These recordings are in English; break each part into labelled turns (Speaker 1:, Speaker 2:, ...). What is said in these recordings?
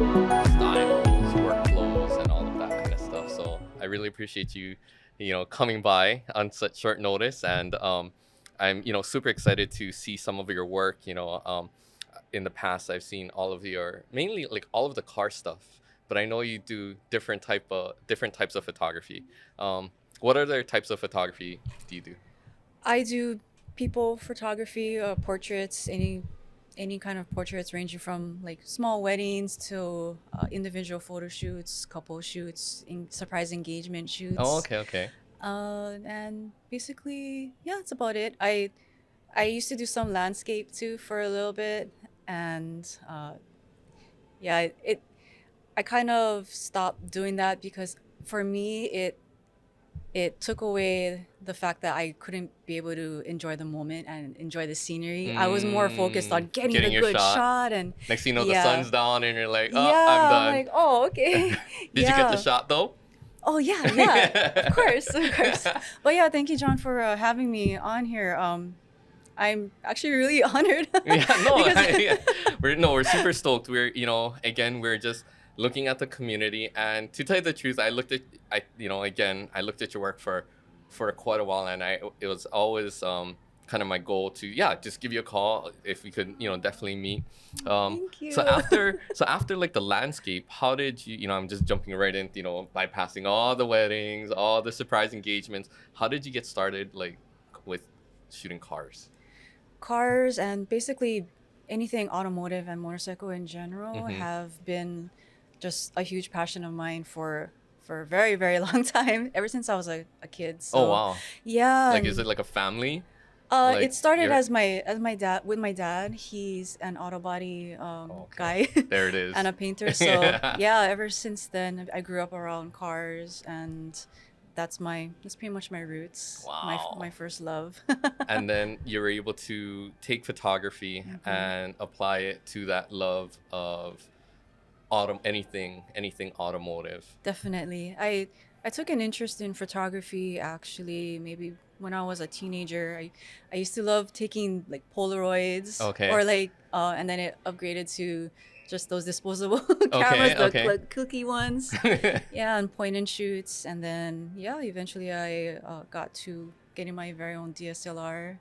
Speaker 1: styles, workflows, and all of that kind of stuff. So I really appreciate you, coming by on such short notice, and I'm, super excited to see some of your work. In the past, I've seen all of your mainly like all of the car stuff, but I know you do different types of photography. What other types of photography do you do?
Speaker 2: I do people photography, portraits, any kind of portraits ranging from like small weddings to individual photo shoots, couple shoots, surprise engagement
Speaker 1: Oh,
Speaker 2: shoots.
Speaker 1: okay, okay.
Speaker 2: And basically, yeah, that's about it. I used to do some landscape too for a little bit, and yeah, I kind of stopped doing that because for me it took away the fact that I couldn't be able to enjoy the moment and enjoy the scenery. I was more focused on getting the
Speaker 1: Getting your
Speaker 2: good
Speaker 1: shot.
Speaker 2: shot and
Speaker 1: Next thing you know, the
Speaker 2: yeah.
Speaker 1: sun's down, and you're like, "Oh, I'm
Speaker 2: Yeah, I'm
Speaker 1: done."
Speaker 2: like, oh, okay.
Speaker 1: Did you get the
Speaker 2: Yeah.
Speaker 1: shot though?
Speaker 2: Oh, yeah, yeah. Of course, of course. But yeah, thank you, John, for having me on here. I'm actually really honored
Speaker 1: Yeah, no,
Speaker 2: because
Speaker 1: yeah. We're super stoked. Again, we're just looking at the community, and to tell you the truth, I looked at your work for quite a while, and it was always kind of my goal to, yeah, just give you a call if we could, definitely meet.
Speaker 2: thank
Speaker 1: So
Speaker 2: you.
Speaker 1: after like the landscape, how did you, I'm just jumping right in, bypassing all the weddings, all the surprise engagements. How did you get started like with shooting cars?
Speaker 2: Cars and basically anything automotive and motorcycle in general
Speaker 1: Mm-hmm.
Speaker 2: have been just a huge passion of mine for a very very long time ever since I was a kid.
Speaker 1: Oh
Speaker 2: So
Speaker 1: wow.
Speaker 2: yeah,
Speaker 1: Like, is
Speaker 2: and
Speaker 1: it like a family?
Speaker 2: it
Speaker 1: Like
Speaker 2: started
Speaker 1: you're.
Speaker 2: as my dad with my dad. He's an auto body
Speaker 1: Okay.
Speaker 2: guy
Speaker 1: There it
Speaker 2: and
Speaker 1: is.
Speaker 2: a painter. So
Speaker 1: Yeah.
Speaker 2: yeah, ever since then I grew up around cars, and that's pretty much my roots, my
Speaker 1: Wow.
Speaker 2: first love.
Speaker 1: And then you were able to take photography
Speaker 2: Mhm.
Speaker 1: and apply it to that love of anything automotive.
Speaker 2: Definitely. I took an interest in photography actually maybe when I was a teenager. I used to love taking like Polaroids
Speaker 1: Okay.
Speaker 2: or like and then it upgraded to just those disposable cameras,
Speaker 1: Okay.
Speaker 2: the
Speaker 1: Okay.
Speaker 2: cookie ones. Yeah, and point and shoots, and then yeah, eventually I got to getting my very own DSLR,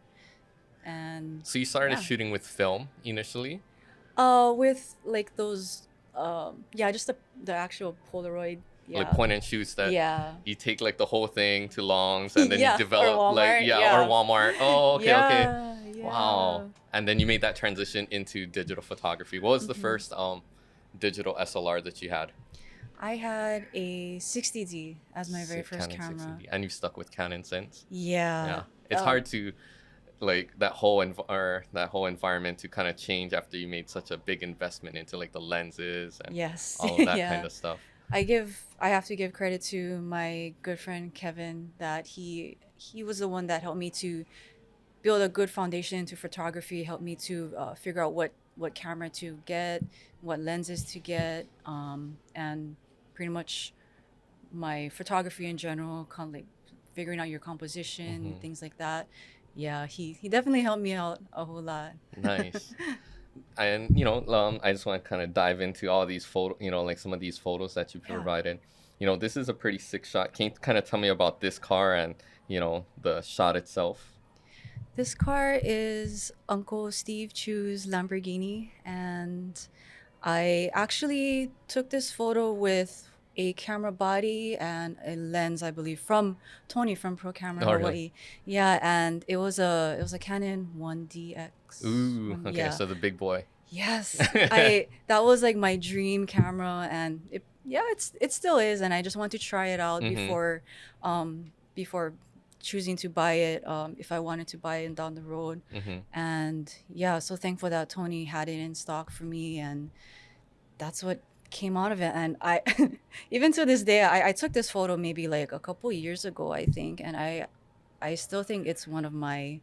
Speaker 2: and
Speaker 1: So you started
Speaker 2: yeah.
Speaker 1: shooting with film initially,
Speaker 2: With like those yeah, just the actual Polaroid.
Speaker 1: like
Speaker 2: Yeah.
Speaker 1: point and shoots that
Speaker 2: Yeah.
Speaker 1: you take like the whole thing to longs, and then you
Speaker 2: Yeah, or
Speaker 1: develop like,
Speaker 2: Walmart.
Speaker 1: yeah, or
Speaker 2: Yeah.
Speaker 1: Walmart. Oh, okay, okay.
Speaker 2: Yeah,
Speaker 1: Wow.
Speaker 2: yeah.
Speaker 1: And then you made that transition into digital photography. What was the
Speaker 2: Hmm.
Speaker 1: first digital SLR that you had?
Speaker 2: I had a 60D as my very first
Speaker 1: Canon
Speaker 2: camera.
Speaker 1: 60D, and you've stuck with Canon since.
Speaker 2: Yeah.
Speaker 1: Yeah, it's hard to like that whole environment to kind of change after you made such a big investment into like the lenses and
Speaker 2: Yes.
Speaker 1: all of that kind
Speaker 2: Yeah.
Speaker 1: of stuff.
Speaker 2: I have to give credit to my good friend Kevin that he was the one that helped me to build a good foundation into photography, helped me to figure out what camera to get, what lenses to get, and pretty much my photography in general, kind of like figuring out your composition,
Speaker 1: Hmm.
Speaker 2: things like that. Yeah, he definitely helped me out a whole lot.
Speaker 1: Nice. And I just want to kind of dive into all these like some of these photos that you
Speaker 2: Yeah.
Speaker 1: provided. This is a pretty sick shot. Can you kind of tell me about this car and the shot itself?
Speaker 2: This car is Uncle Steve Chu's Lamborghini, and I actually took this photo with a camera body and a lens, I believe, from Tony from Pro Camera
Speaker 1: Oh, really?
Speaker 2: Hawaii. Yeah, and it was a Canon 1DX.
Speaker 1: Ooh,
Speaker 2: One,
Speaker 1: okay,
Speaker 2: yeah.
Speaker 1: so the big boy.
Speaker 2: Yes. I that was like my dream camera, and it still is, and I just want to try it out
Speaker 1: Hmm.
Speaker 2: before choosing to buy it, if I wanted to buy it down the road.
Speaker 1: Hmm.
Speaker 2: And yeah, so thankful that Tony had it in stock for me, and that's what came out of it. And I even to this day, I took this photo maybe like a couple years ago, I think, and I still think it's one of my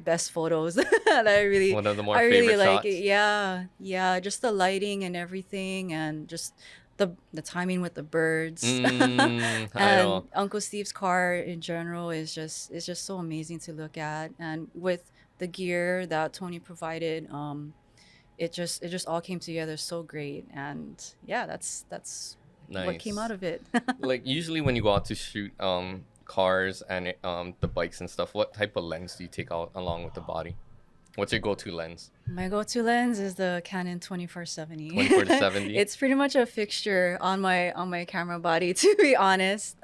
Speaker 2: best photos that
Speaker 1: One of the more
Speaker 2: I really
Speaker 1: favorite
Speaker 2: like it.
Speaker 1: shots.
Speaker 2: Yeah, yeah, just the lighting and everything, and just the timing with the birds.
Speaker 1: I
Speaker 2: And
Speaker 1: know.
Speaker 2: Uncle Steve's car in general is just so amazing to look at. And with the gear that Tony provided, it just all came together so great. And yeah, that's what came out
Speaker 1: Nice.
Speaker 2: of it.
Speaker 1: Like usually when you go out to shoot cars and the bikes and stuff, what type of lens do you take out along with the body? What's your go-to lens?
Speaker 2: My go-to lens is the Canon 2470.
Speaker 1: 24 to 70?
Speaker 2: It's pretty much a fixture on my camera body, to be honest.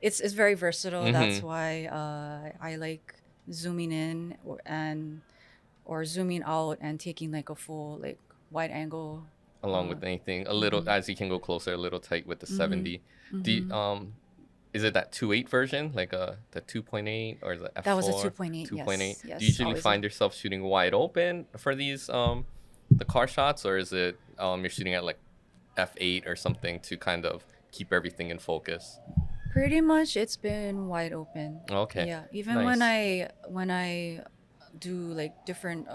Speaker 2: It's very versatile. That's
Speaker 1: Mm-hmm.
Speaker 2: why I like zooming in or zooming out and taking like a full like wide angle.
Speaker 1: Along
Speaker 2: Uh,
Speaker 1: with anything, a little
Speaker 2: mhm,
Speaker 1: as you can go closer, a little tight with the
Speaker 2: mhm,
Speaker 1: 70. Do you,
Speaker 2: mhm.
Speaker 1: is it that 2.8 version, like the 2.8 or the
Speaker 2: That was a
Speaker 1: F4
Speaker 2: 2.8.
Speaker 1: 2.8?
Speaker 2: Yes,
Speaker 1: Do you
Speaker 2: yes,
Speaker 1: usually
Speaker 2: always a.
Speaker 1: find yourself shooting wide open for these the car shots, or is it you're shooting at like F8 or something to kind of keep everything in focus?
Speaker 2: Pretty much, it's been wide open.
Speaker 1: Okay,
Speaker 2: Yeah, even
Speaker 1: nice.
Speaker 2: when I do like different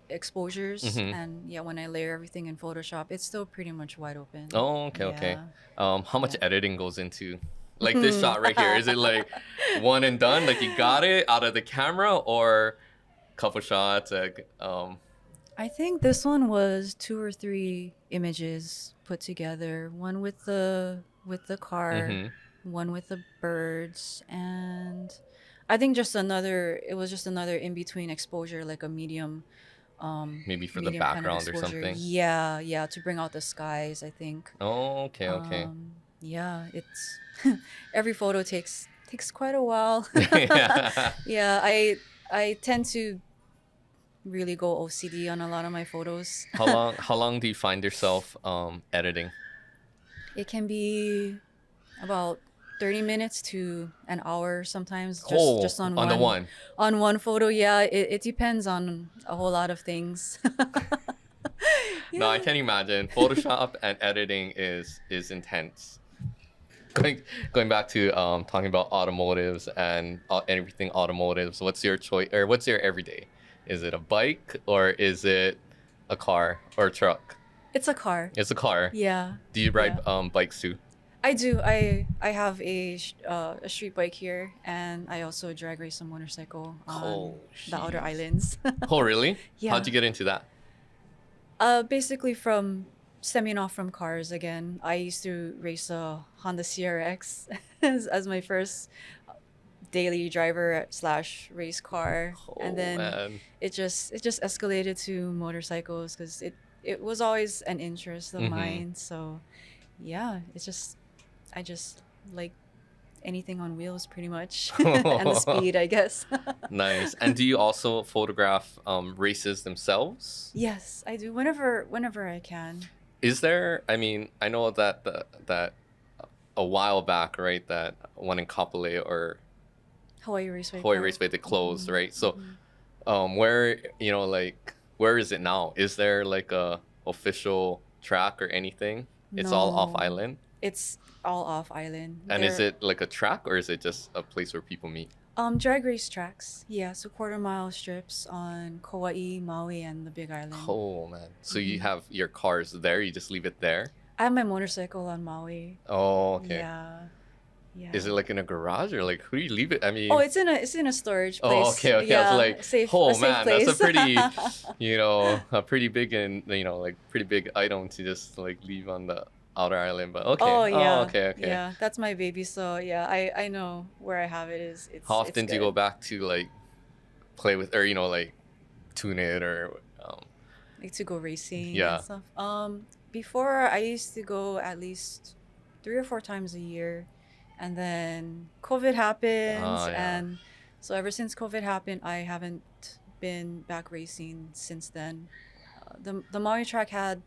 Speaker 2: exposures,
Speaker 1: Mm-hmm.
Speaker 2: and yeah, when I layer everything in Photoshop, it's still pretty much wide open.
Speaker 1: Oh, okay, okay.
Speaker 2: Yeah,
Speaker 1: How much
Speaker 2: yeah.
Speaker 1: editing goes into like this shot right here? Is it like one and done, like you got it out of the camera, or couple shots? Like,
Speaker 2: I think this one was two or three images put together. One with the car,
Speaker 1: mm-hmm.
Speaker 2: one with the birds, and I think just another. It was just another in between exposure, like a
Speaker 1: Maybe for the
Speaker 2: medium kind of
Speaker 1: background or
Speaker 2: exposure.
Speaker 1: something.
Speaker 2: Yeah, yeah, to bring out the skies, I think.
Speaker 1: Oh, okay, okay.
Speaker 2: Yeah, it's every photo takes quite a while.
Speaker 1: Yeah.
Speaker 2: Yeah, I tend to really go OCD on a lot of my photos.
Speaker 1: How long do you find yourself editing?
Speaker 2: It can be about 30 minutes to an hour sometimes,
Speaker 1: Oh,
Speaker 2: just
Speaker 1: on the one.
Speaker 2: on one photo. Yeah, it depends on a whole lot of things.
Speaker 1: No, I
Speaker 2: Yeah.
Speaker 1: can't imagine. Photoshop and editing is intense. Going going back to talking about automotives and everything automotives. What's your choice, or what's your everyday? Is it a bike or is it a car or a truck?
Speaker 2: It's a car.
Speaker 1: It's a car.
Speaker 2: Yeah.
Speaker 1: Do you ride
Speaker 2: Yeah.
Speaker 1: bikes too?
Speaker 2: I do. I have a street bike here, and I also drag race a motorcycle on
Speaker 1: Oh,
Speaker 2: the outer
Speaker 1: jeez.
Speaker 2: islands.
Speaker 1: Oh, really? How'd
Speaker 2: Yeah.
Speaker 1: you get into that?
Speaker 2: Basically from stemming off from cars again. I used to race a Honda CRX as my first daily driver slash race car, and
Speaker 1: Oh
Speaker 2: then
Speaker 1: man.
Speaker 2: it just escalated to motorcycles because it was always an interest of
Speaker 1: Mm-hmm.
Speaker 2: mine. So yeah, it's just I just like anything on wheels pretty much, and the speed, I guess.
Speaker 1: Nice. And do you also photograph races themselves?
Speaker 2: Yes, I do whenever I can.
Speaker 1: Is there? I mean, I know that that a while back, right? That one in Kapolei or
Speaker 2: Hawaii Raceway
Speaker 1: Hawaii
Speaker 2: Park.
Speaker 1: Raceway they closed,
Speaker 2: Hmm.
Speaker 1: right? So,
Speaker 2: Hmm.
Speaker 1: where like where is it now? Is there like a official track or anything? It's all off
Speaker 2: No,
Speaker 1: island.
Speaker 2: it's all off island.
Speaker 1: And is
Speaker 2: There
Speaker 1: it like a track or is it just a place where people meet?
Speaker 2: drag race tracks. Yeah, so quarter-mile strips on Kauai, Maui, and the Big Island.
Speaker 1: Oh man. So you
Speaker 2: Hmm.
Speaker 1: have your cars there, you just leave it there?
Speaker 2: I have my motorcycle on Maui.
Speaker 1: Oh, okay.
Speaker 2: Yeah, yeah.
Speaker 1: Is it like in a garage or like who do you leave it? I
Speaker 2: Oh,
Speaker 1: mean,
Speaker 2: it's in a storage
Speaker 1: oh,
Speaker 2: place.
Speaker 1: okay, okay. I was
Speaker 2: Yeah,
Speaker 1: like,
Speaker 2: a
Speaker 1: oh
Speaker 2: safe
Speaker 1: man, that's a
Speaker 2: place.
Speaker 1: pretty, a pretty big and like pretty big item to just like leave on the outer island. But okay.
Speaker 2: Oh
Speaker 1: Oh,
Speaker 2: yeah,
Speaker 1: okay, okay.
Speaker 2: yeah. That's my baby. So yeah, I know where I have it is.
Speaker 1: How
Speaker 2: It's
Speaker 1: often do you go
Speaker 2: good.
Speaker 1: back to like play with or like tune it or
Speaker 2: Like to go racing and
Speaker 1: yeah.
Speaker 2: stuff. Before I used to go at least 3 or 4 times a year, and then COVID happened,
Speaker 1: Oh yeah.
Speaker 2: and so ever since COVID happened, I haven't been back racing since then. The Maui track had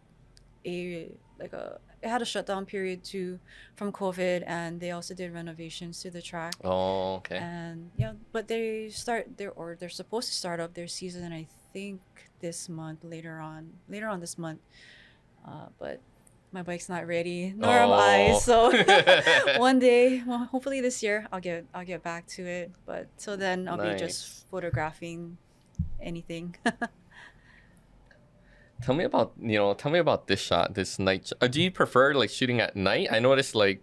Speaker 2: a like a it had a shutdown period too from COVID, and they also did renovations to the track.
Speaker 1: Oh, okay.
Speaker 2: And yeah, but they're supposed to start up their season, I think this month, later on this month. But my bike's not ready, nor am I.
Speaker 1: Oh.
Speaker 2: So one day, well, hopefully this year, I'll get back to it. But till then, I'll be
Speaker 1: Nice.
Speaker 2: just photographing anything.
Speaker 1: tell me about this shot, this night. Do you prefer like shooting at night? I noticed like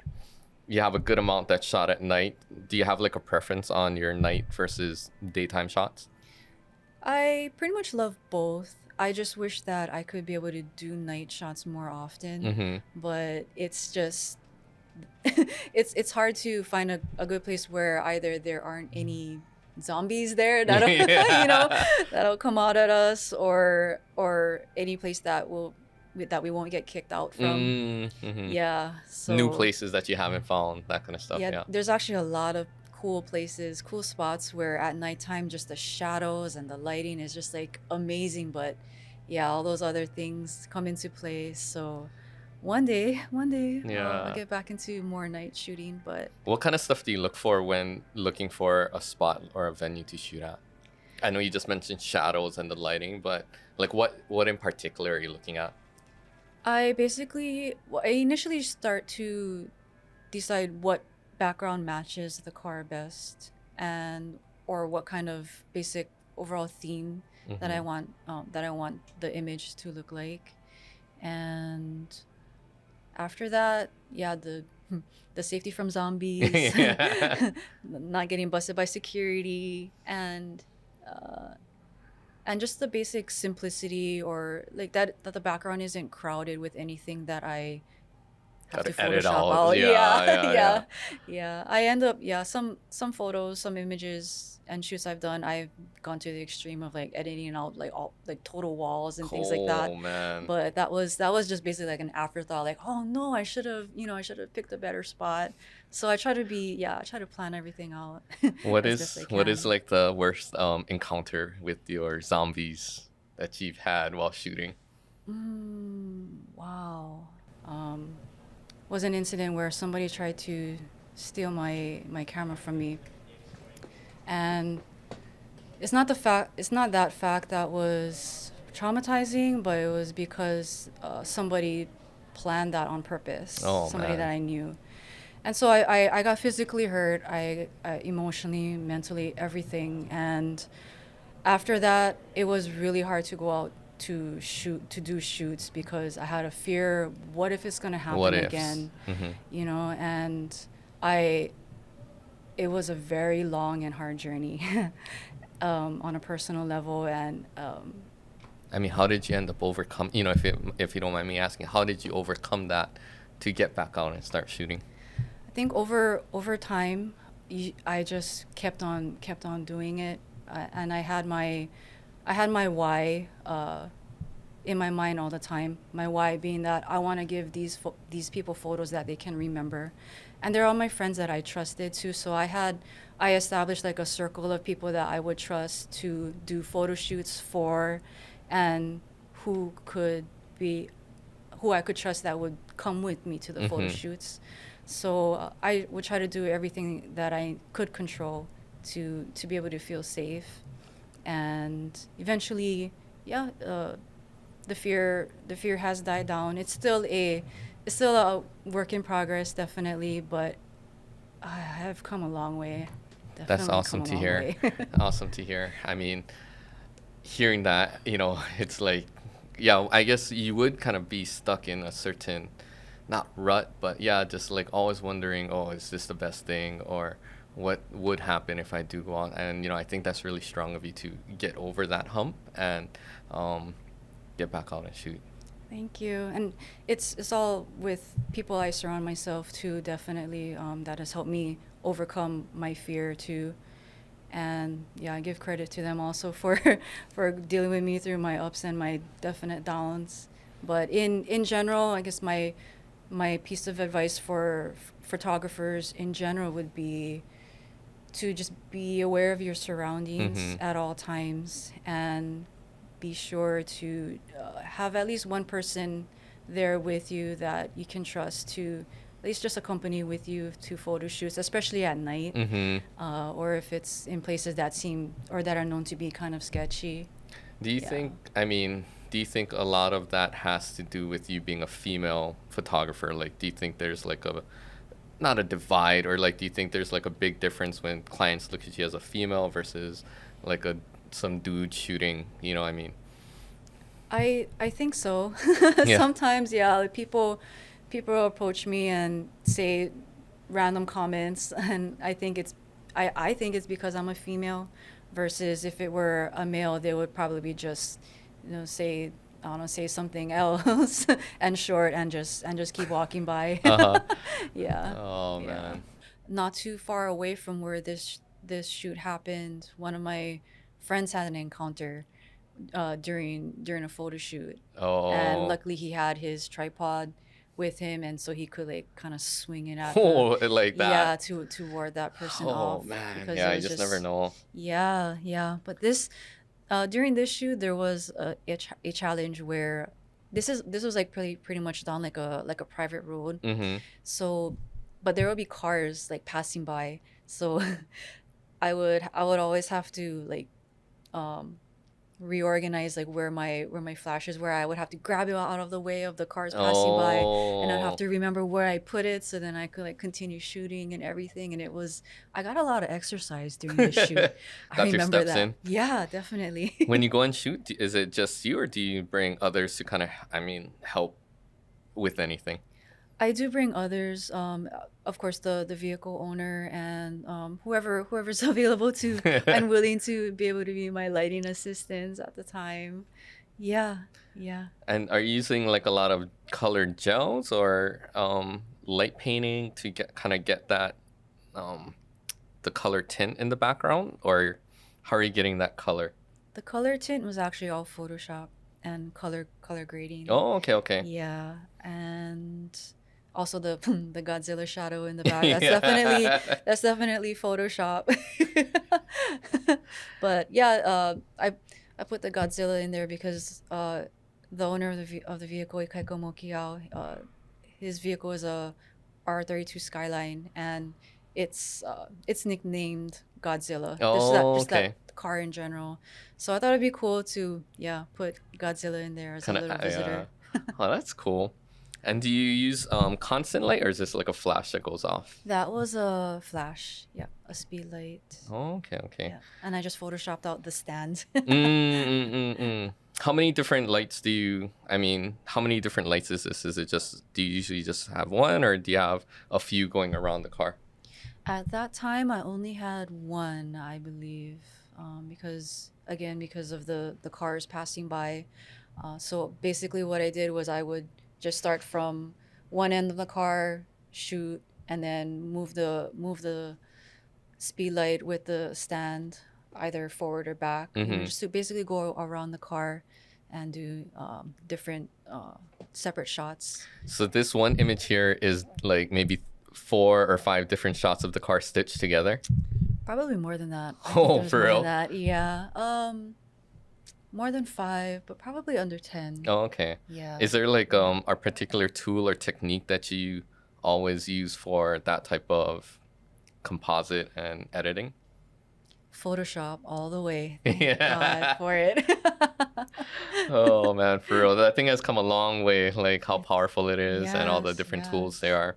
Speaker 1: you have a good amount that's shot at night. Do you have like a preference on your night versus daytime shots?
Speaker 2: I pretty much love both. I just wish that I could be able to do night shots more often,
Speaker 1: Mm-hmm.
Speaker 2: but it's just it's hard to find a good place where either there aren't any zombies there that'll
Speaker 1: Yeah.
Speaker 2: that'll come out at us, or any place that we won't get kicked out from.
Speaker 1: Mm-hmm.
Speaker 2: Yeah,
Speaker 1: New
Speaker 2: so
Speaker 1: places that you haven't found, that kind of stuff.
Speaker 2: yeah,
Speaker 1: Yeah.
Speaker 2: there's actually a lot of cool places, cool spots where at nighttime just the shadows and the lighting is just like amazing. But yeah, all those other things come into play. So one day, I'll
Speaker 1: Yeah.
Speaker 2: get back into more night shooting. But
Speaker 1: What kind of stuff do you look for when looking for a spot or a venue to shoot at? I know you just mentioned shadows and the lighting, but like what in particular are you looking at?
Speaker 2: I initially start to decide what background matches the car best, and or what kind of basic overall theme
Speaker 1: Mm-hmm.
Speaker 2: that I want the image to look like. And after that, yeah, the safety from zombies,
Speaker 1: Yeah.
Speaker 2: not getting busted by security, uh, and just the basic simplicity, or like that the background isn't crowded with anything that I have to
Speaker 1: Gotta edit
Speaker 2: Photoshop
Speaker 1: out.
Speaker 2: out.
Speaker 1: Yeah,
Speaker 2: Yeah,
Speaker 1: yeah, yeah.
Speaker 2: yeah, yeah. I end up, yeah, some photos, some images and shoots I've done, I've gone to the extreme of like editing out like all like total walls and things like that.
Speaker 1: Cool, man.
Speaker 2: But that was just basically like an afterthought. Like, oh no, I should have picked a better spot. So I try to plan everything out
Speaker 1: What
Speaker 2: as best I
Speaker 1: is what is
Speaker 2: can.
Speaker 1: like the worst encounter with your zombies that you've had while shooting?
Speaker 2: Wow. Um, was an incident where somebody tried to steal my camera from me, and it's not that fact that was traumatizing, but it was because somebody planned that on purpose,
Speaker 1: Oh
Speaker 2: somebody that
Speaker 1: man.
Speaker 2: I knew. And so I got physically hurt, I emotionally, mentally, everything. And after that, it was really hard to go out to do shoots, because I had a fear, what if it's going to
Speaker 1: What
Speaker 2: happen
Speaker 1: ifs?
Speaker 2: again,
Speaker 1: Mm-hmm.
Speaker 2: and I it was a very long and hard journey, on a personal level. And
Speaker 1: I mean, how did you end up overcome? If you don't mind me asking, how did you overcome that to get back out and start shooting?
Speaker 2: I think over time, I just kept on doing it, and I had my why in my mind all the time. My why being that I want to give these people photos that they can remember, and they're all my friends that I trusted too. So I established like a circle of people that I would trust to do photo shoots for, and who could be who I could trust that would come with me to the photo
Speaker 1: Mm-hmm.
Speaker 2: shoots. So I would try to do everything that I could control to be able to feel safe, and eventually, yeah, the fear has died down. It's still a work in progress, definitely, but I have come a long way.
Speaker 1: That's
Speaker 2: Definitely come
Speaker 1: awesome
Speaker 2: a
Speaker 1: to
Speaker 2: long
Speaker 1: hear.
Speaker 2: way.
Speaker 1: Awesome to hear. I mean, hearing that, it's like, yeah, I guess you would kind of be stuck in a certain, not rut, but yeah, just like always wondering, oh, is this the best thing? Or what would happen if I do go on? And, I think that's really strong of you to get over that hump and um, get back out and shoot.
Speaker 2: Thank you. And it's all with people I surround myself to, definitely, that has helped me overcome my fear too. And yeah, I give credit to them also for for dealing with me through my ups and my definite downs. But in general, I guess my piece of advice for photographers in general would be to just be aware of your surroundings
Speaker 1: Mm-hmm.
Speaker 2: at all times, and be sure to have at least one person there with you that you can trust to at least just accompany with you to photo shoots, especially at night,
Speaker 1: Mm-hmm.
Speaker 2: or if it's in places that seem or that are known to be kind of sketchy.
Speaker 1: Do you
Speaker 2: Yeah.
Speaker 1: think, I mean, do you think a lot of that has to do with you being a female photographer? Like, do you think there's like not a divide, or like, do you think there's like a big difference when clients look at you as a female versus like some dude shooting, I mean?
Speaker 2: I think so.
Speaker 1: Yeah.
Speaker 2: Sometimes, yeah, like people approach me and say random comments, and I think it's because I'm a female, versus if it were a male, they would probably just, say, I don't know, say something else and short, and just keep walking by.
Speaker 1: Uh-huh.
Speaker 2: Yeah,
Speaker 1: Oh
Speaker 2: yeah.
Speaker 1: man.
Speaker 2: Not too far away from where this shoot happened, one of my friends had an encounter during a photo shoot, and
Speaker 1: Oh.
Speaker 2: luckily he had his tripod with him, and so he could like kind of swing it at the,
Speaker 1: Oh, like that.
Speaker 2: yeah, to ward that person
Speaker 1: Oh
Speaker 2: off,
Speaker 1: man.
Speaker 2: because
Speaker 1: Yeah,
Speaker 2: it
Speaker 1: I
Speaker 2: was
Speaker 1: just never
Speaker 2: just,
Speaker 1: know.
Speaker 2: yeah, yeah. But this during this shoot there was a challenge where this was like pretty much done like a private road,
Speaker 1: Mm-hmm.
Speaker 2: so but there would be cars like passing by, so I would always have to like um reorganize like where my flashes were. I would have to grab it out of the way of the cars passing by, and I'd have
Speaker 1: Oh.
Speaker 2: to remember where I put it, so then I could like continue shooting and everything. And it was, I got a lot of exercise during this shoot. I
Speaker 1: Got your
Speaker 2: remember
Speaker 1: steps
Speaker 2: that.
Speaker 1: in.
Speaker 2: Yeah, definitely.
Speaker 1: When you go and shoot, is it just you or do you bring others to kind of, I mean, help with anything?
Speaker 2: I do bring others, of course, the vehicle owner, and whoever's available to and willing to be able to be my lighting assistants at the time. Yeah, yeah.
Speaker 1: And are you using like a lot of colored gels or light painting to get that um the color tint in the background, or how are you getting that color?
Speaker 2: The color tint was actually all Photoshop and color grading.
Speaker 1: Oh, okay, okay.
Speaker 2: Yeah, and also the the Godzilla shadow in the back.
Speaker 1: Yeah.
Speaker 2: That's definitely Photoshop. But yeah, I put the Godzilla in there because the owner of of the vehicle, Ikaiko Mokiao, his vehicle is a R32 Skyline, and it's nicknamed Godzilla.
Speaker 1: Oh,
Speaker 2: Just that
Speaker 1: okay.
Speaker 2: car in general. So I thought it'd be cool to, yeah, put Godzilla in there as a
Speaker 1: Kind of,
Speaker 2: little visitor.
Speaker 1: oh, that's cool. And do you use constant light or is this like a flash that goes off?
Speaker 2: That was a flash. Yeah, a speed light.
Speaker 1: Oh, okay, okay.
Speaker 2: Yeah, and I just photoshopped out the stand.
Speaker 1: How many different lights do you, I mean, how many different lights is this? Is it just, do you usually just have one or do you have a few going around the car?
Speaker 2: At that time, I only had one, I believe, because again, because of the cars passing by. So basically, what I did was I would just start from one end of the car, shoot, and then move the speed light with the stand either forward or back.
Speaker 1: Mm-hmm.
Speaker 2: Just to basically go around the car and do different separate shots.
Speaker 1: So this one image here is like maybe 4 or 5 different shots of the car stitched together.
Speaker 2: Probably more than that. I think
Speaker 1: Oh,
Speaker 2: there was
Speaker 1: for
Speaker 2: more than
Speaker 1: real?
Speaker 2: that. Yeah. More than five, but probably under 10.
Speaker 1: Oh, okay.
Speaker 2: Yeah.
Speaker 1: Is there like a particular tool or technique that you always use for that type of composite and editing?
Speaker 2: Photoshop all the way. Thank God
Speaker 1: Yeah.
Speaker 2: for it.
Speaker 1: Oh man, for real. That thing has come a long way, like how powerful it is and all the
Speaker 2: Yes,
Speaker 1: different tools there
Speaker 2: yes.
Speaker 1: are.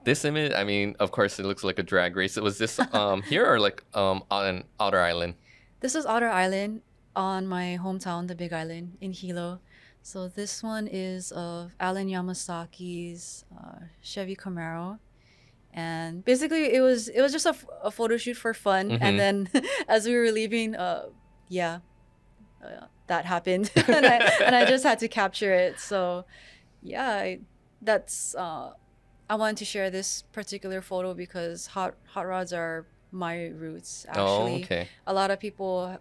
Speaker 1: This image, I mean, of course it looks like a drag race. Was this here or like on Outer Island?
Speaker 2: This is Otter Island on my hometown, the Big Island in Hilo. So this one is of Alan Yamasaki's Chevy Camaro. And basically it was just a photo shoot for fun. And
Speaker 1: Mm-hmm.
Speaker 2: then as we were leaving, yeah, that happened. And I just had to capture it. So yeah, that's I wanted to share this particular photo because hot rods are my roots.
Speaker 1: Oh,
Speaker 2: Actually,
Speaker 1: okay.
Speaker 2: a lot of people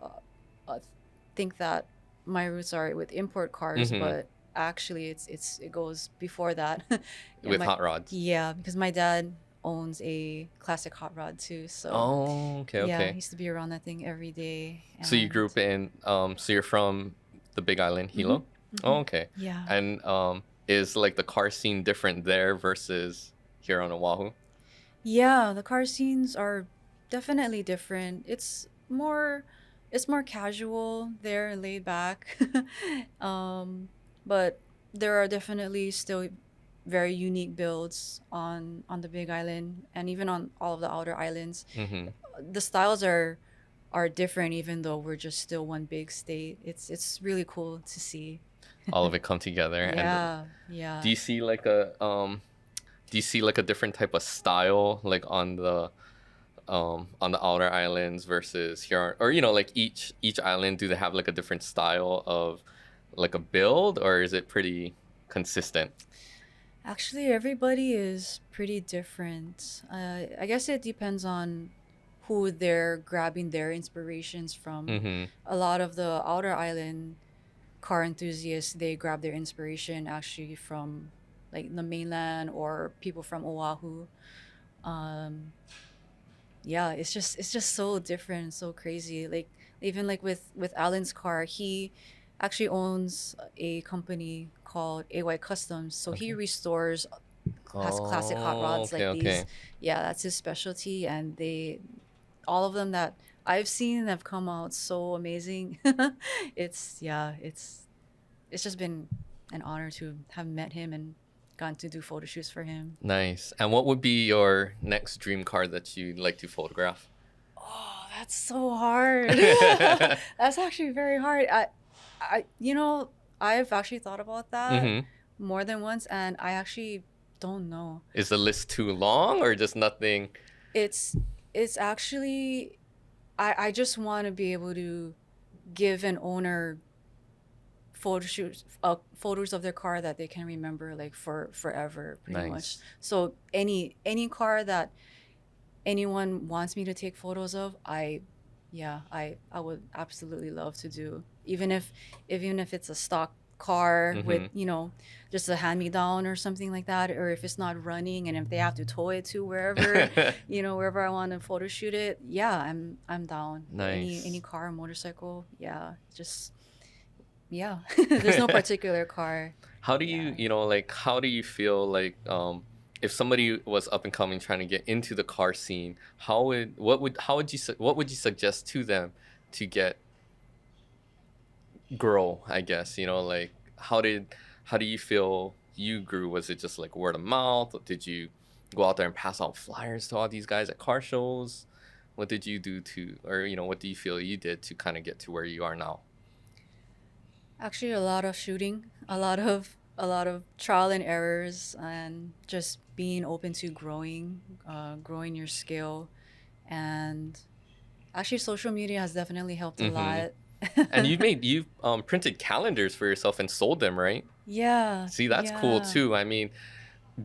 Speaker 2: think that my roots are with import cars,
Speaker 1: Mm-hmm.
Speaker 2: but actually it goes before that. Yeah,
Speaker 1: With hot rods.
Speaker 2: yeah, because my dad owns a classic hot rod too. So
Speaker 1: Oh, okay,
Speaker 2: yeah, I
Speaker 1: okay.
Speaker 2: used to be around that thing every day.
Speaker 1: So you grew
Speaker 2: And
Speaker 1: up in so you're from the Big Island,
Speaker 2: hmm
Speaker 1: Hilo? Oh, okay.
Speaker 2: yeah.
Speaker 1: And is like the car scene different there versus here on Oahu?
Speaker 2: Yeah, the car scenes are definitely different. It's more casual there and laid back. um, but there are definitely still very unique builds on the Big Island and even on all of the outer islands.
Speaker 1: Mm-hmm.
Speaker 2: The styles are are different, even though we're just still one big state. It's really cool to see.
Speaker 1: All of it come together. And
Speaker 2: Yeah,
Speaker 1: do
Speaker 2: yeah.
Speaker 1: you see like a do you see like a different type of style like on the outer islands versus here, or like each island, do they have like a different style of like a build, or is it pretty consistent?
Speaker 2: Actually, everybody is pretty different. I guess it depends on who they're grabbing their inspirations from.
Speaker 1: Mm-hmm.
Speaker 2: A lot of the outer island car enthusiasts, they grab their inspiration actually from like the mainland or people from Oahu. Um, yeah, it's just so different, so crazy. Like even like with Alan's car, he actually owns a company called AY Customs, so he
Speaker 1: Okay.
Speaker 2: restores has classic hot
Speaker 1: Oh,
Speaker 2: rods
Speaker 1: okay,
Speaker 2: like these.
Speaker 1: okay.
Speaker 2: Yeah, that's his specialty, and they all of them that I've seen have come out so amazing. It's yeah, it's just been an honor to have met him and gotten to do photo shoots for him.
Speaker 1: Nice. And what would be your next dream car that you'd like to photograph?
Speaker 2: Oh, that's so hard. That's actually very hard. I've actually thought about that
Speaker 1: Mm-hmm.
Speaker 2: more than once, and I actually don't know.
Speaker 1: Is the list too long or just nothing?
Speaker 2: It's it's actually I just want to be able to give an owner photos of their car that they can remember like for forever, pretty much.
Speaker 1: Nice.
Speaker 2: So any car that anyone wants me to take photos of, yeah, I would absolutely love to do. Even if it's a stock car with,
Speaker 1: Mm-hmm.
Speaker 2: just a hand me down or something like that, or if it's not running and if they have to tow it to wherever, wherever I want to photo shoot it, yeah, I'm down. Any
Speaker 1: Nice.
Speaker 2: car or motorcycle, yeah, just yeah. There's no particular car.
Speaker 1: How do
Speaker 2: Yeah.
Speaker 1: how do you feel like if somebody was up and coming trying to get into the car scene, what would you suggest to them to get grow, I guess, like how do you feel you grew? Was it just like word of mouth? Or did you go out there and pass out flyers to all these guys at car shows? What did you do to, or what do you feel you did to kind of get to where you are now?
Speaker 2: Actually, a lot of shooting, a lot of trial and errors, and just being open to growing your skill. And actually, social media has definitely helped a
Speaker 1: Mm-hmm.
Speaker 2: lot.
Speaker 1: And you've printed calendars for yourself and sold them, right?
Speaker 2: Yeah,
Speaker 1: See, that's cool
Speaker 2: yeah.
Speaker 1: too. I mean,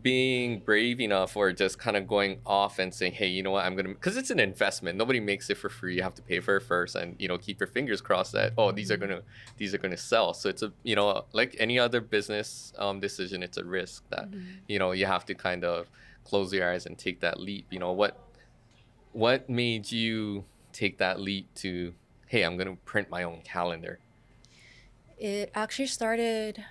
Speaker 1: being brave enough or just kind of going off and saying, hey, you know what, I'm gonna, because it's an investment. Nobody makes it for free. You have to pay for it first, and keep your fingers crossed that, oh, these are
Speaker 2: Mhm.
Speaker 1: gonna sell. So it's a, like any other business decision, it's a risk that
Speaker 2: Mhm.
Speaker 1: you have to kind of close your eyes and take that leap. What made you take that leap to, hey, I'm gonna print my own calendar?
Speaker 2: It actually started,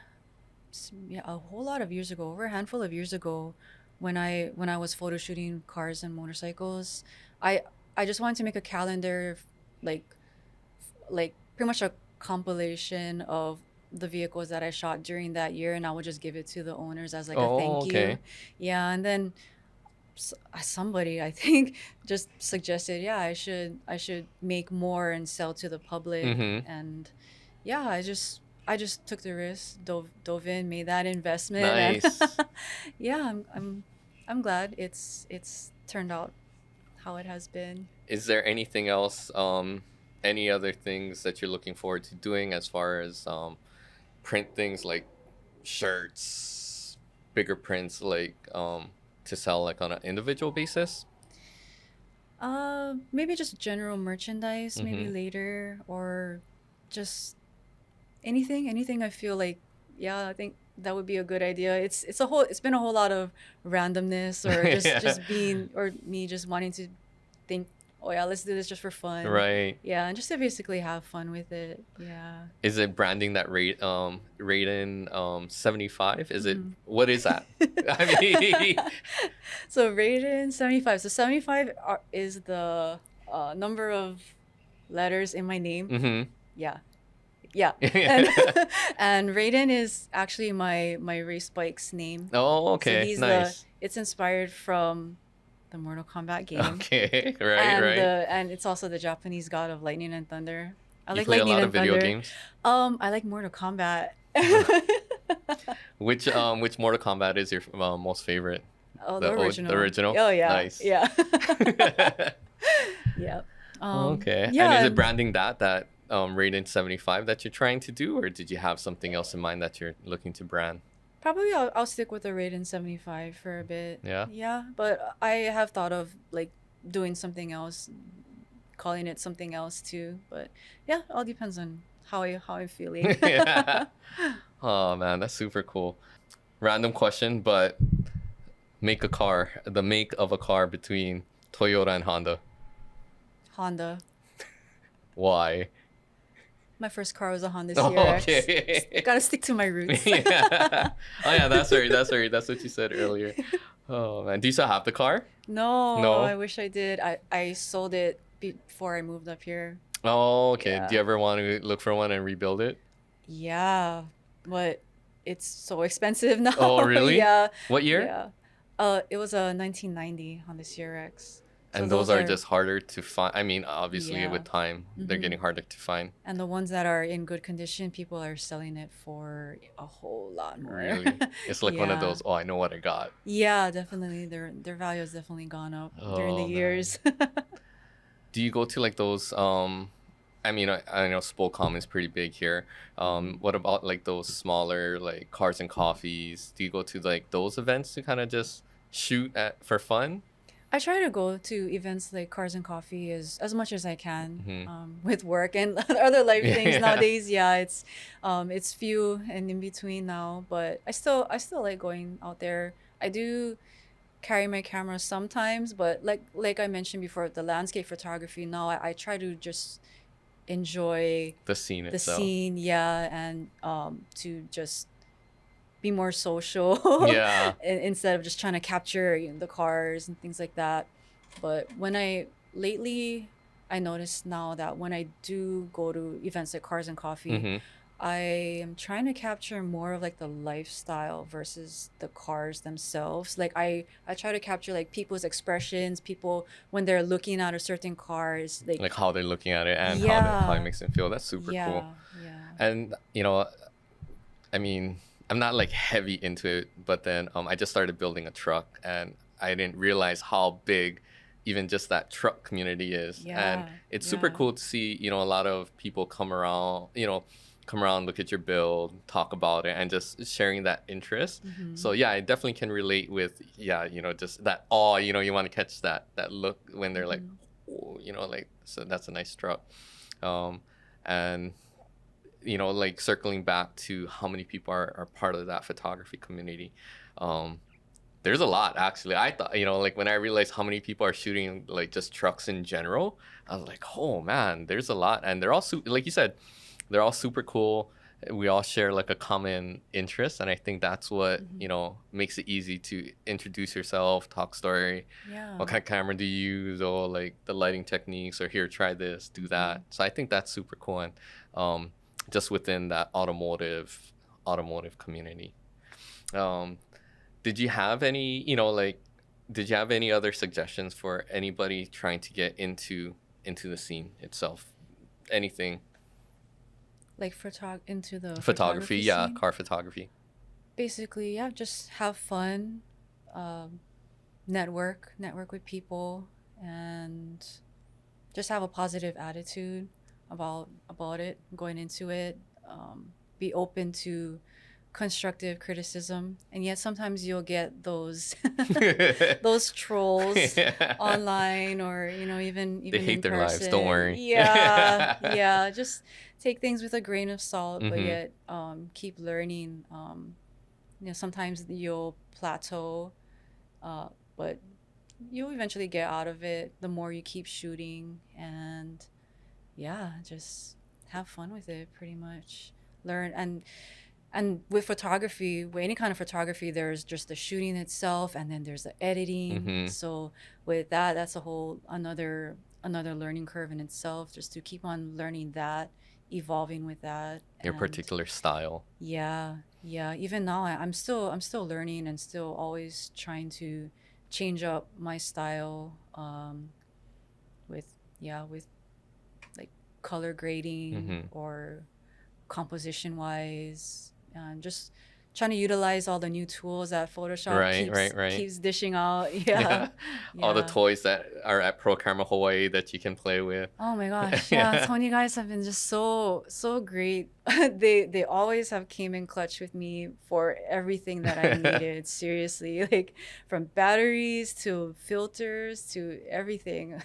Speaker 2: yeah, a whole lot of years ago, over a handful of years ago, when I was photo shooting cars and motorcycles. I I just wanted to make a calendar, like pretty much a compilation of the vehicles that I shot during that year, and I would just give it to the owners as like a
Speaker 1: Oh,
Speaker 2: thank you.
Speaker 1: okay.
Speaker 2: Yeah, and then somebody I think just suggested, yeah, I should make more and sell to the public,
Speaker 1: Mm-hmm.
Speaker 2: and yeah, I just took the risk, dove in, made that investment, and
Speaker 1: Nice.
Speaker 2: yeah, I'm glad it's turned out how it has been.
Speaker 1: Is there anything else, any other things that you're looking forward to doing as far as print things like shirts, bigger prints, like to sell like on an individual basis?
Speaker 2: Maybe just general merchandise, maybe
Speaker 1: Mm-hmm.
Speaker 2: later, or just anything I feel like, yeah, I think that would be a good idea. It's been a whole lot of randomness, or just
Speaker 1: Yeah.
Speaker 2: just being, or me just wanting to think, oh yeah, let's do this just for fun.
Speaker 1: Right.
Speaker 2: Yeah, and just to basically have fun with it. Yeah.
Speaker 1: Is it branding that Raiden 75? Is it,
Speaker 2: Mhm.
Speaker 1: what is that? I mean,
Speaker 2: So Raiden 75. So 75 is the number of letters in my name.
Speaker 1: mm-hmm.
Speaker 2: Yeah. Yeah. And and Raiden is actually my race bike's name.
Speaker 1: Oh,
Speaker 2: So
Speaker 1: okay.
Speaker 2: he's the
Speaker 1: Nice.
Speaker 2: it's inspired from the Mortal Kombat game.
Speaker 1: Okay, right,
Speaker 2: And
Speaker 1: right.
Speaker 2: it's also the Japanese god of lightning and thunder. I
Speaker 1: You
Speaker 2: like
Speaker 1: play a
Speaker 2: lightning
Speaker 1: lot of
Speaker 2: and
Speaker 1: video
Speaker 2: thunder.
Speaker 1: games.
Speaker 2: I like Mortal Kombat.
Speaker 1: Which Mortal Kombat is your most favorite?
Speaker 2: Oh, the
Speaker 1: The
Speaker 2: original.
Speaker 1: original.
Speaker 2: Oh yeah,
Speaker 1: Nice.
Speaker 2: yeah. Yeah.
Speaker 1: Okay. And is
Speaker 2: Yeah,
Speaker 1: it branding that Raiden 75 that you're trying to do, or did you have something else in mind that you're looking to brand?
Speaker 2: probably I'll stick with the Raiden 75 for a bit.
Speaker 1: Yeah.
Speaker 2: Yeah, but I have thought of like doing something else, calling it something else too. But yeah, all depends on how I'm feeling.
Speaker 1: Yeah. Oh man, that's super cool. Random question, but make a car, the make of a car between Toyota and Honda.
Speaker 2: Honda.
Speaker 1: Why?
Speaker 2: My first car was a Honda
Speaker 1: Oh,
Speaker 2: CRX.
Speaker 1: okay.
Speaker 2: Gotta stick to my roots.
Speaker 1: Yeah. Oh yeah, that's right. That's right. That's what you said earlier. Oh man, do you still have the car?
Speaker 2: No, I
Speaker 1: No.
Speaker 2: wish I did. I sold it before I moved up here.
Speaker 1: Oh, okay. Do
Speaker 2: Yeah.
Speaker 1: you ever want to look for one and rebuild it?
Speaker 2: Yeah, but it's so expensive
Speaker 1: Oh,
Speaker 2: now.
Speaker 1: really?
Speaker 2: Yeah,
Speaker 1: What year?
Speaker 2: yeah. It was a 1990 Honda CRX. So
Speaker 1: And those
Speaker 2: those
Speaker 1: are
Speaker 2: are,
Speaker 1: just harder to find. I mean, obviously
Speaker 2: yeah.
Speaker 1: with time, they're
Speaker 2: Hmm.
Speaker 1: getting harder to find.
Speaker 2: And the ones that are in good condition, people are selling it for a whole lot more.
Speaker 1: Really? It's like one of
Speaker 2: Yeah.
Speaker 1: those, oh, I know what I got.
Speaker 2: Yeah, definitely. Their value has definitely gone up during the
Speaker 1: Oh man.
Speaker 2: years.
Speaker 1: Do you go to like those I mean, I know Spolcom is pretty big here. What about like those smaller like cars and coffees? Do you go to like those events to kind of just shoot at for fun?
Speaker 2: I try to go to events like Cars and Coffee as much as I can,
Speaker 1: Hmm.
Speaker 2: with work and other life things
Speaker 1: Yeah.
Speaker 2: nowadays. Yeah, it's few and in between now, but I still like going out there. I do carry my camera sometimes, but like I mentioned before, the landscape photography now I try to just enjoy
Speaker 1: The scene
Speaker 2: the
Speaker 1: itself.
Speaker 2: scene, yeah, and to just be more social
Speaker 1: Yeah.
Speaker 2: instead of just trying to capture, the cars and things like that. But when I lately, I noticed now that when I do go to events like Cars and Coffee,
Speaker 1: Hmm.
Speaker 2: I am trying to capture more of like the lifestyle versus the cars themselves. Like I try to capture like people's expressions, people when they're looking at a certain cars, like
Speaker 1: Like how they're looking at it and how it
Speaker 2: yeah,
Speaker 1: makes them feel. That's super cool.
Speaker 2: yeah, yeah.
Speaker 1: And I mean, I'm not like heavy into it, but then I just started building a truck, and I didn't realize how big even just that truck community is. And
Speaker 2: Yeah,
Speaker 1: it's super
Speaker 2: yeah.
Speaker 1: cool to see, a lot of people come around, look at your build, talk about it, and just sharing that interest.
Speaker 2: Mm-hmm.
Speaker 1: So yeah, I definitely can relate with, yeah, just that awe, you want to catch that look when they're like,
Speaker 2: Mm-hmm.
Speaker 1: oh, like, so that's a nice truck. Um, and like circling back to how many people are part of that photography community. Um, there's a lot actually. I thought, like when I realized how many people are shooting like just trucks in general, I was like, oh man, there's a lot. And they're all like you said, they're all super cool. We all share like a common interest, and I think that's what,
Speaker 2: Mm-hmm.
Speaker 1: makes it easy to introduce yourself, talk story,
Speaker 2: Yeah.
Speaker 1: what kind of camera do you use, or like the lighting techniques, or here, try this, do
Speaker 2: Mm-hmm.
Speaker 1: that. So I think that's super cool. And just within that automotive community. Um, did you have any, like, did you have any other suggestions for anybody trying to get into the scene itself? Anything?
Speaker 2: Like into the
Speaker 1: Photography,
Speaker 2: photography
Speaker 1: yeah,
Speaker 2: scene.
Speaker 1: car photography.
Speaker 2: Basically, yeah, just have fun, um, network with people, and just have a positive attitude about it going into it. Be open to constructive criticism, and yet sometimes you'll get those those trolls
Speaker 1: Yeah.
Speaker 2: online, or even
Speaker 1: They
Speaker 2: even
Speaker 1: hate
Speaker 2: in
Speaker 1: their lives, don't
Speaker 2: person.
Speaker 1: worry.
Speaker 2: Yeah, yeah, just take things with a grain of salt, but
Speaker 1: Hmm.
Speaker 2: yet keep learning. Sometimes you'll plateau, but you'll eventually get out of it the more you keep shooting. And yeah, just have fun with it, pretty much. Learn. And with photography, with any kind of photography, there's just the shooting itself, and then there's the editing.
Speaker 1: Hmm.
Speaker 2: So with that, that's a whole another learning curve in itself, just to keep on learning that, evolving with that.
Speaker 1: Your
Speaker 2: And
Speaker 1: particular style.
Speaker 2: yeah, yeah, even now I'm still learning and still always trying to change up my style with with like color grading
Speaker 1: Mm-hmm.
Speaker 2: or composition wise, and just trying to utilize all the new tools that Photoshop
Speaker 1: Right, right, right.
Speaker 2: keeps dishing out. Yeah,
Speaker 1: Yeah. All the
Speaker 2: yeah.
Speaker 1: toys that are at Pro Camera Hawaii that you can play with.
Speaker 2: Oh my gosh, yeah.
Speaker 1: Yeah.
Speaker 2: Tony guys have been just so great. They always have came in clutch with me for everything that I needed. Seriously, like from batteries to filters to everything.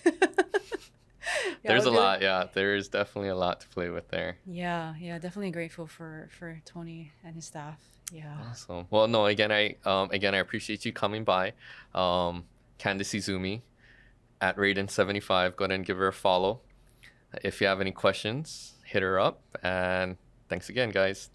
Speaker 2: Yeah,
Speaker 1: There's
Speaker 2: I
Speaker 1: a
Speaker 2: really.
Speaker 1: lot, yeah. There is definitely a lot to play with there.
Speaker 2: Yeah, definitely grateful for Tony and his staff. Yeah.
Speaker 1: Awesome. Well, no, again I appreciate you coming by. Um, Candace Izumi at Raiden75. Go ahead and give her a follow. If you have any questions, hit her up. And thanks again, guys.